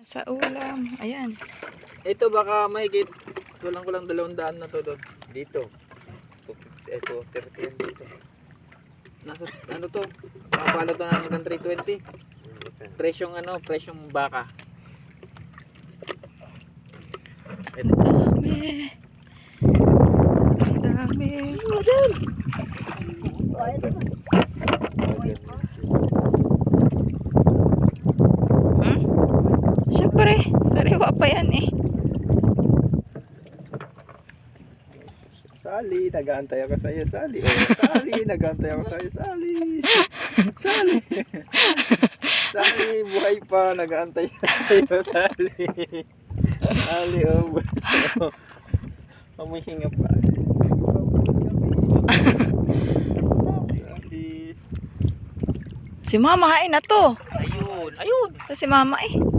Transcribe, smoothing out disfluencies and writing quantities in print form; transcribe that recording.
Sa ulam. Ayan. Ito baka mahigit kulang 200 na to doon. Dito. Ito 30 yan dito. Nasa ano to? Mapalo to na hanggang 320. Presyong ano, presyong baka. Ito. Ang dami. Hmm? Siyempre, sariwa pa yan eh. Sali, nag-aantay ako sa iyo, Sali. Oh, Sali, nag-aantay ako sa iyo, Sali. Sali. Sali, buhay pa, nag-aantay sa iyo, Sali. Sali, oh. Humihinga pa. Sali. Si mama hain na to. Ayun, ayun. Ito si mama eh.